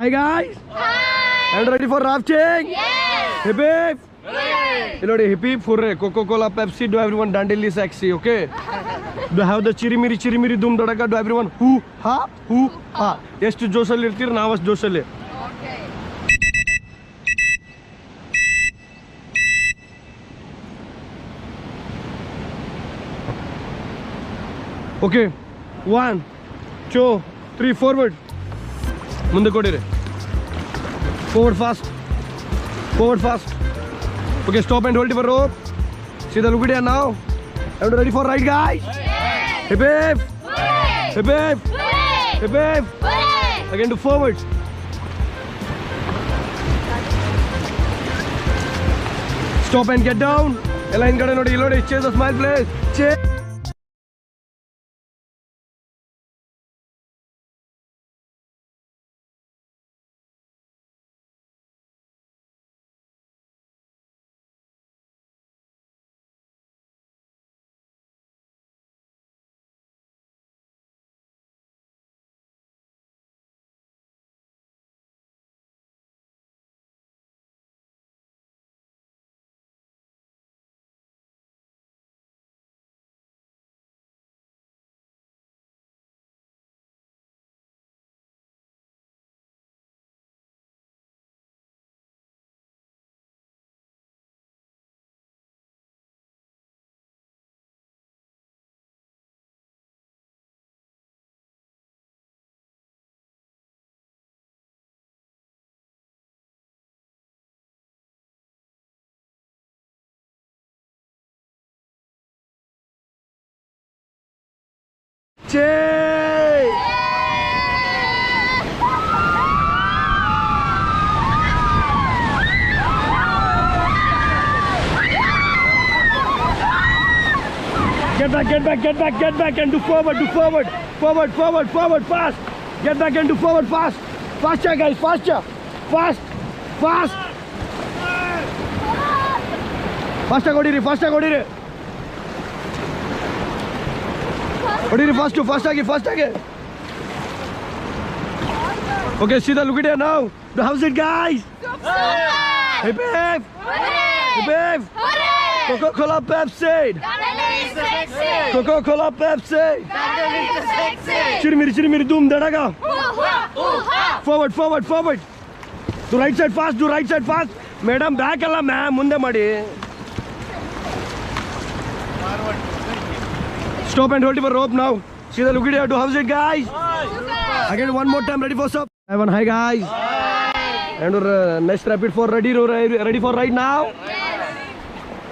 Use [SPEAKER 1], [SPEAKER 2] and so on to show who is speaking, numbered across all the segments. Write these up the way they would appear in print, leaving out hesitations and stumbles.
[SPEAKER 1] Hi guys.
[SPEAKER 2] Hi.
[SPEAKER 1] And ready for rafting?
[SPEAKER 2] Yes.
[SPEAKER 1] Hip hip.
[SPEAKER 2] Hooray.
[SPEAKER 1] Elodi hip hip hooray. Coca-Cola, Pepsi. Do everyone Dandeli sexy? Okay. Do have the chirimiri doom dadaka. Do everyone hoo ha hoo ha. Yes to Josal irtir. Now was Josale.
[SPEAKER 2] Okay.
[SPEAKER 1] Okay. 1, 2, 3. Forward. Munde kodire. Forward fast. Forward fast. Okay, stop and hold your rope. See the look at it now. Everyone ready for ride, guys?
[SPEAKER 2] Yes.
[SPEAKER 1] Hip hip.
[SPEAKER 2] Hooray.
[SPEAKER 1] Hip hip.
[SPEAKER 2] Hooray.
[SPEAKER 1] Hip hip.
[SPEAKER 2] Hooray.
[SPEAKER 1] Again to forward. Stop and get down. Align kade nodi ilodi. Chase the smile please. Chase. Chase. Get back and do forward, fast. Get back and do forward, fast. Faster guys, faster. Fast. Faster godire. Godire fast again. Okay, see the look at it now. How's it guys? Hip hip. Hip hip. Coca-Cola, Pepsi. Coca-Cola, Pepsi. Chirimiri doom dadaga. Forward. Do right side fast. Madam, back alla ma'am, munde madi. Stop and hold your rope now. See the look at it. Do how's it guys? Again one more time, ready for stop. Everyone, hi guys. And next rapid for ready for right now.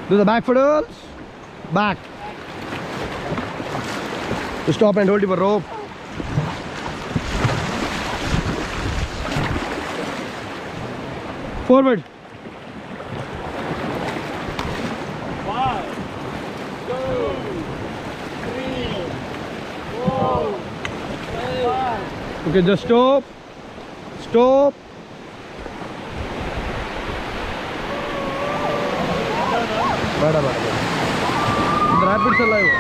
[SPEAKER 1] Do the back pedals. Back. Stop and hold your rope. Forward.
[SPEAKER 3] 1, 2, 3, 4, 5.
[SPEAKER 1] Okay, just stop. Bada. Rapids alive.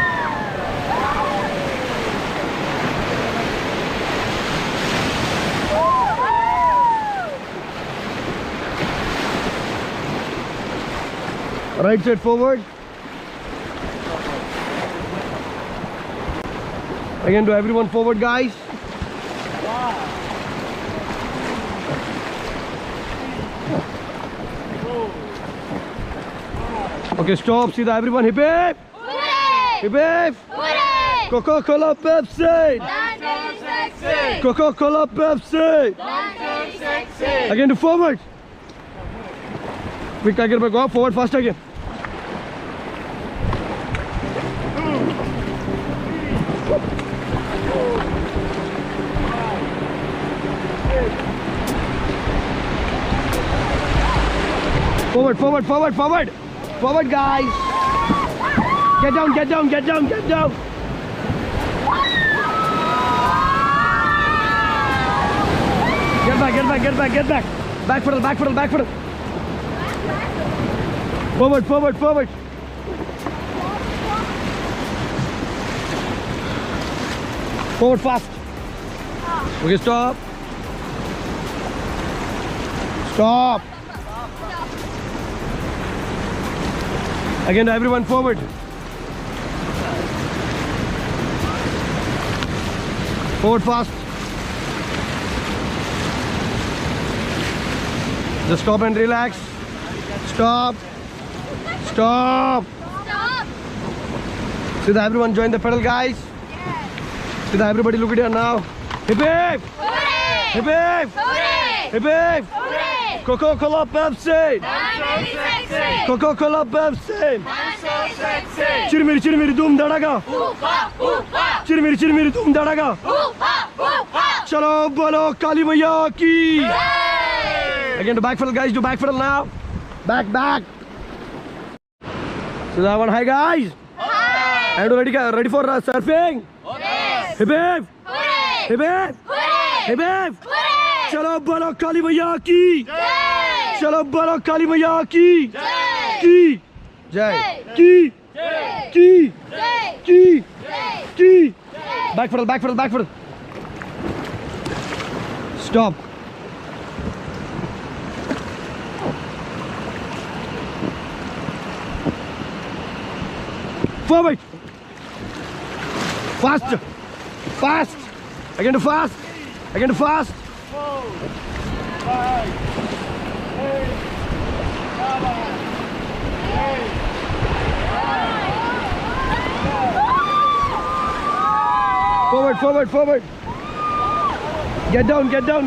[SPEAKER 1] Right side forward. Again, do everyone forward, guys. Okay, stop. See the everyone. Hip hip. Hip hip. Coca-Cola, Pepsi. Coca-Cola, Pepsi. Again, do forward. Quick, again, go forward fast again. Forward, guys. Get down. Get back. Back pedal. Forward. Forward fast. Okay, stop. Stop. Again, everyone forward. Forward fast. Just stop and relax. Stop. Stop.
[SPEAKER 2] Stop.
[SPEAKER 1] See that everyone join the pedal, guys. See that everybody look at here now. Hip hip.
[SPEAKER 2] Hooray!
[SPEAKER 1] Hip hip.
[SPEAKER 2] Hooray!
[SPEAKER 1] Hip hip.
[SPEAKER 2] Hooray!
[SPEAKER 1] Coca-Cola Pepsi.
[SPEAKER 2] I'm very sexy.
[SPEAKER 1] Coca-Cola Pepsi.
[SPEAKER 2] I'm so sexy.
[SPEAKER 1] Chirmiri chirmiri doom dadaga.
[SPEAKER 2] Ooh-ha, ooh-ha,
[SPEAKER 1] Chirmiri chirmiri doom dadaga.
[SPEAKER 2] ooh-ha, ooh-ha.
[SPEAKER 1] Chalo bolo Kali Maiya ki.
[SPEAKER 2] Yay!
[SPEAKER 1] Again, do back pedal, guys. Do back pedal now. Back. So that one, hi guys.
[SPEAKER 2] Hi!
[SPEAKER 1] And ready for surfing?
[SPEAKER 2] Yes!
[SPEAKER 1] Hip hip.
[SPEAKER 2] Hooray!
[SPEAKER 1] Hip hip.
[SPEAKER 2] Hooray!
[SPEAKER 1] Hip hip.
[SPEAKER 2] Hooray!
[SPEAKER 1] Chalo bolo Kali Maiya ki.
[SPEAKER 2] Jai!
[SPEAKER 1] Chalo bolo Kali Maiya ki.
[SPEAKER 2] Jai!
[SPEAKER 1] Ki. Jai. Ki.
[SPEAKER 2] Jai!
[SPEAKER 1] Ki.
[SPEAKER 2] Jai!
[SPEAKER 1] Ki.
[SPEAKER 2] Jai!
[SPEAKER 1] Ki.
[SPEAKER 2] Jai!
[SPEAKER 1] Back pedal. Stop. Forward. Fast. Again to fast.
[SPEAKER 3] 4, 5, 8, 7, 8.
[SPEAKER 1] Forward. Get down. Get back.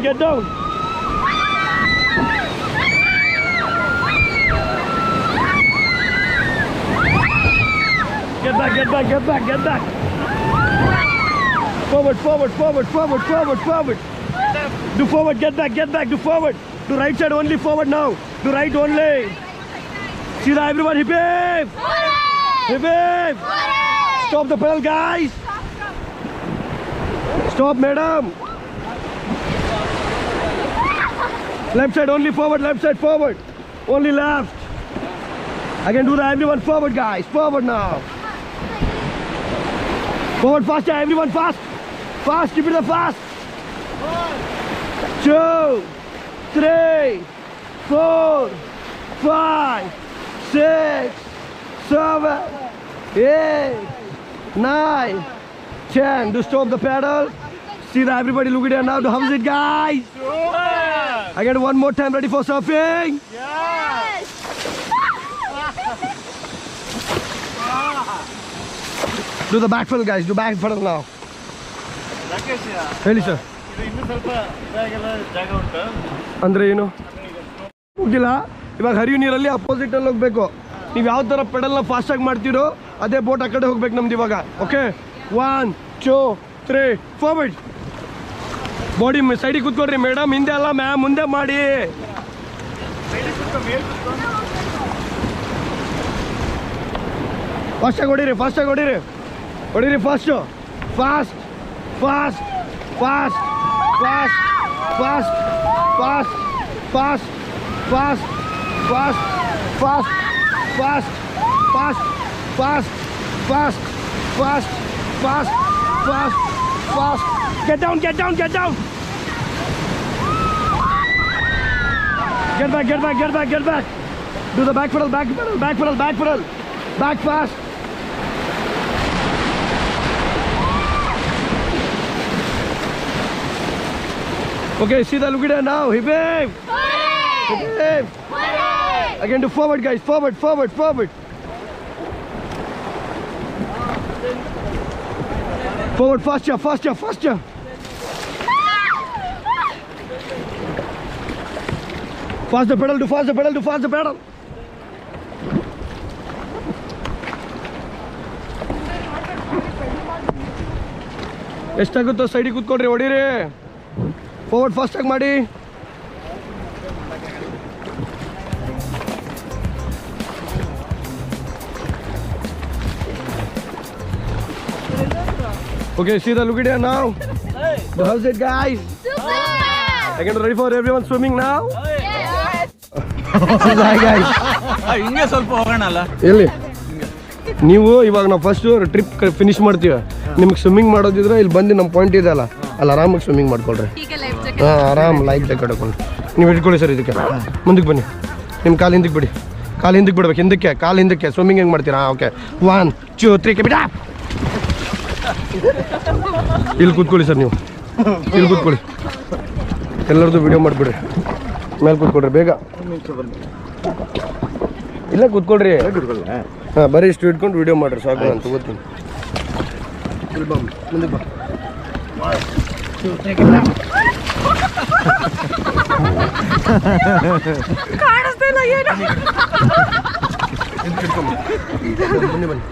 [SPEAKER 1] Forward. Do forward, get back, do forward. Do right side only, forward now. Do right only. See that everyone, hip hip.
[SPEAKER 2] Hooray!
[SPEAKER 1] Hip hip.
[SPEAKER 2] Hooray!
[SPEAKER 1] Stop the pedal, guys. Stop, madam. Left side only forward. Only left. Again, do the everyone forward, guys. Forward now. Forward faster, everyone fast. Keep it fast. 2, 3, 4, 5, 6, 7, 8, 9, 10. Do stop the pedal. See that everybody look at it now. How's it, guys?
[SPEAKER 3] Super!
[SPEAKER 1] Again, one more time, ready for surfing?
[SPEAKER 3] Yes!
[SPEAKER 1] Do the back pedal, guys. Do back pedal now.
[SPEAKER 3] Rakesh,
[SPEAKER 1] ಹೇಳಿ sir.
[SPEAKER 3] ಇದು ಇನ್ನೂ ಸ್ವಲ್ಪ ಇದಾಗೆಲ್ಲ ಜಾಗ ಉಂಟು.
[SPEAKER 1] ಅಂದ್ರೆ ಏನು ಹೋಗಿಲ್ಲ. ಇವಾಗ ಹರಿವು ನೀರಲ್ಲಿ ಅಪೋಸಿಟ್ ಅಲ್ಲಿ ಹೋಗ್ಬೇಕು. ನೀವು ಯಾವ ತರ ಪೆಡಲ್ನ ಫಾಸ್ಟ್ ಆಗಿ ಮಾಡ್ತೀರೋ ಅದೇ ಬೋಟ್ ಆ ಕಡೆ ಹೋಗ್ಬೇಕು ನಮ್ದು ಇವಾಗ. Okay 1, 2, 3 forward. ಬಾಡಿ ಸೈಡಿಗೆ ಕೂತ್ಕೊಳ್ರಿ ಮೇಡಮ್, ಹಿಂದೆ ಅಲ್ಲ ಮ್ಯಾಮ್, ಮುಂದೆ ಮಾಡಿ. ಫಾಸ್ಟಾಗಿ ಹೊಡೀರಿ fast. Get down. Get back. Do the back pedal. Back fast. Okay, see the look at it now. Hip hip.
[SPEAKER 2] Hooray! Hooray!
[SPEAKER 1] Again, do forward, guys. Forward. Forward, faster. Fast the pedal. Do fast the pedal. ಎಷ್ಟಾಗುತ್ತೋ ಸೈಡಿಗೆ ಕೂತ್ಕೊಳ್ರಿ, ಹೊಡೀರಿ. Forward ಫಾಸ್ಟಾಗಿ ಮಾಡಿ. Okay, see the look at it now. How's it, guys?
[SPEAKER 2] Super!
[SPEAKER 1] Again, ready for everyone swimming now?
[SPEAKER 2] Yes!
[SPEAKER 1] Hi, guys.
[SPEAKER 3] ಹಿಂಗೆ ಸ್ವಲ್ಪ ಹೋಗೋಣಲ್ಲ.
[SPEAKER 1] ಎಲ್ಲಿ ನೀವು ಇವಾಗ ನಾವು ಫಸ್ಟ್ ಟ್ರಿಪ್ ಫಿನಿಶ್ ಮಾಡ್ತೀವಿ. ನಿಮ್ಗೆ ಸ್ವಿಮ್ಮಿಂಗ್ ಮಾಡೋದಿದ್ರೆ ಇಲ್ಲಿ ಬಂದು ನಮ್ಮ ಪಾಯಿಂಟ್ ಇದೆ ಅಲ್ಲ, ಅಲ್ಲಿ ಆರಾಮಾಗಿ ಸ್ವಿಮ್ಮಿಂಗ್ ಮಾಡ್ಕೊಳ್ರಿ. ಹಾಂ ಆರಾಮ್ ಲೈಕ್ ಕಡ್ಕೊಂಡು ನೀವು ಇಟ್ಕೊಳ್ಳಿ ಸರ್ ಇದಕ್ಕೆ ಮುಂದಕ್ಕೆ ಬನ್ನಿ ನಿಮ್ಮ ಕಾಲು ಹಿಂದಕ್ಕೆ ಬಿಡಿ ಕಾಲು ಹಿಂದಕ್ಕೆ ಬಿಡ್ಬೇಕು ಹಿಂದಕ್ಕೆ ಕಾಲು ಹಿಂದಕ್ಕೆ ಸ್ವಿಮ್ಮಿಂಗ್ ಹೆಂಗೆ ಮಾಡ್ತೀರಾ ಓಕೆ 1 2 3 ಬಿಡ ಇಲ್ಲಿ ಕೂತ್ಕೊಳ್ಳಿ ಸರ್ ನೀವು ಇಲ್ಲಿ ಕೂತ್ಕೊಳ್ಳಿ ಎಲ್ಲರದ್ದು ವಿಡಿಯೋ ಮಾಡಿಬಿಡ್ರಿ ಮೇಲೆ ಕೂತ್ಕೊಳ್ರಿ ಬೇಗ ಇಲ್ಲ ಕೂತ್ಕೊಳ್ರಿ ಹಾಂ ಬರೀ ಇಷ್ಟು ಇಟ್ಕೊಂಡು ವಿಡಿಯೋ ಮಾಡಿರಿ ಸಾಕು ಅಂತ ಗೊತ್ತೀನಿ ಇಲ್ಲಿ ಬಾ ಮುಂದಕ್ಕೆ ಬಾ
[SPEAKER 2] ಕಾಣಿಸ್ತಿಲ್ಲ ಏನು
[SPEAKER 1] ಬನ್ನಿ ಬನ್ನಿ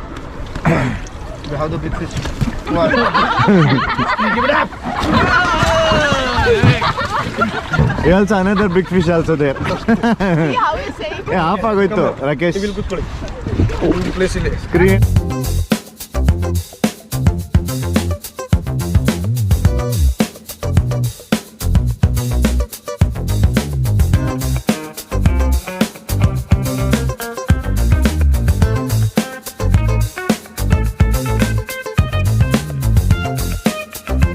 [SPEAKER 1] ಯಾವುದು big fish
[SPEAKER 4] Also another big fish also there.
[SPEAKER 2] how you say
[SPEAKER 4] off ಆಗೋಯ್ತು ರಾಕೇಶ್
[SPEAKER 1] ಇಲ್ಲಿ ಕೂತ್ಕೊಳ್ಳಿ ಪ್ಲೇಸ್ ಇಲ್ಲಿ
[SPEAKER 4] ಸ್ಕ್ರೀನ್